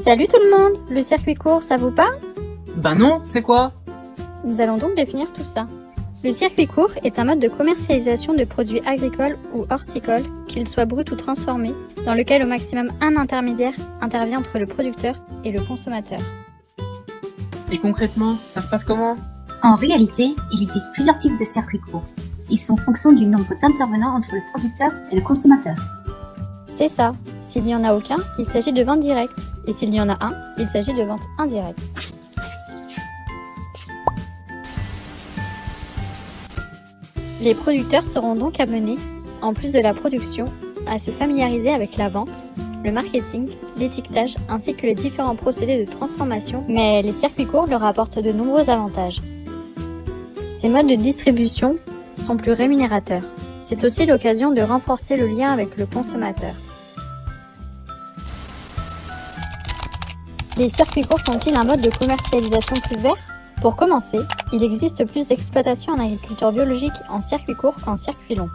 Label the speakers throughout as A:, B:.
A: Salut tout le monde! Le circuit court, ça vous parle?
B: Ben non, c'est quoi?
A: Nous allons donc définir tout ça. Le circuit court est un mode de commercialisation de produits agricoles ou horticoles, qu'ils soient bruts ou transformés, dans lequel au maximum un intermédiaire intervient entre le producteur et le consommateur.
B: Et concrètement, ça se passe comment?
C: En réalité, il existe plusieurs types de circuits courts. Ils sont en fonction du nombre d'intervenants entre le producteur et le consommateur.
A: C'est ça. S'il n'y en a aucun, il s'agit de vente directe. Et s'il y en a un, il s'agit de vente indirecte. Les producteurs seront donc amenés, en plus de la production, à se familiariser avec la vente, le marketing, l'étiquetage ainsi que les différents procédés de transformation, mais les circuits courts leur apportent de nombreux avantages. Ces modes de distribution sont plus rémunérateurs. C'est aussi l'occasion de renforcer le lien avec le consommateur. Les circuits courts sont-ils un mode de commercialisation plus vert? Pour commencer, il existe plus d'exploitations en agriculture biologique en circuit court qu'en circuit long.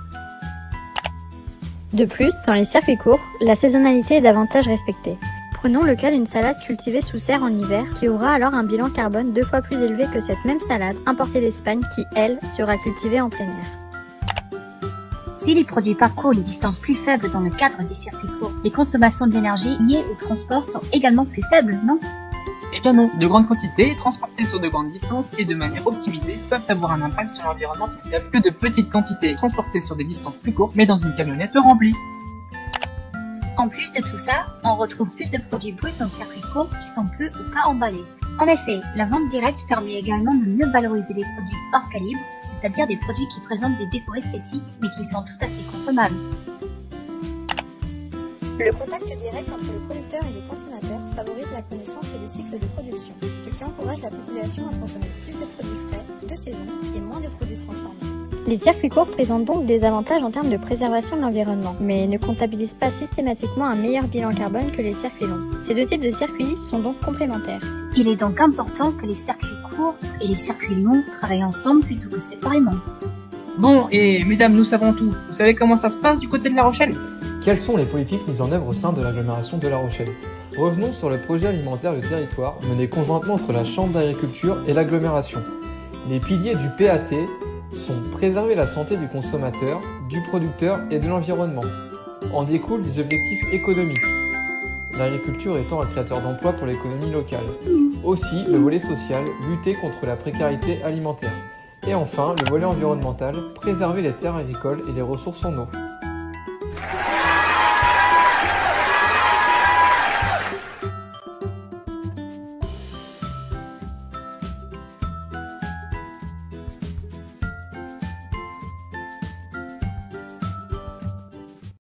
A: De plus, dans les circuits courts, la saisonnalité est davantage respectée. Prenons le cas d'une salade cultivée sous serre en hiver, qui aura alors un bilan carbone 2 fois plus élevé que cette même salade importée d'Espagne qui, elle, sera cultivée en plein air.
C: Si les produits parcourent une distance plus faible dans le cadre des circuits courts, les consommations d'énergie liées au transport sont également plus faibles, non?
B: Eh bien non, de grandes quantités, transportées sur de grandes distances et de manière optimisée, peuvent avoir un impact sur l'environnement plus faible que de petites quantités transportées sur des distances plus courtes, mais dans une camionnette peu remplie.
C: En plus de tout ça, on retrouve plus de produits bruts en circuit court qui sont peu ou pas emballés. En effet, la vente directe permet également de mieux valoriser des produits hors calibre, c'est-à-dire des produits qui présentent des défauts esthétiques mais qui sont tout à fait consommables.
A: Le contact direct entre le producteur et le consommateur favorise la connaissance des cycles de production, ce qui encourage la population à consommer plus de produits frais, de saison et moins de produits transformés. Les circuits courts présentent donc des avantages en termes de préservation de l'environnement, mais ne comptabilisent pas systématiquement un meilleur bilan carbone que les circuits longs. Ces deux types de circuits sont donc complémentaires.
C: Il est donc important que les circuits courts et les circuits longs travaillent ensemble plutôt que séparément.
B: Bon, et mesdames, nous savons tout. Vous savez comment ça se passe du côté de La Rochelle?
D: Quelles sont les politiques mises en œuvre au sein de l'agglomération de La Rochelle? Revenons sur le projet alimentaire du territoire mené conjointement entre la Chambre d'agriculture et l'agglomération. Les piliers du PAT sont préserver la santé du consommateur, du producteur et de l'environnement. En découlent des objectifs économiques, l'agriculture étant un créateur d'emplois pour l'économie locale. Aussi, le volet social, lutter contre la précarité alimentaire. Et enfin, le volet environnemental, préserver les terres agricoles et les ressources en eau.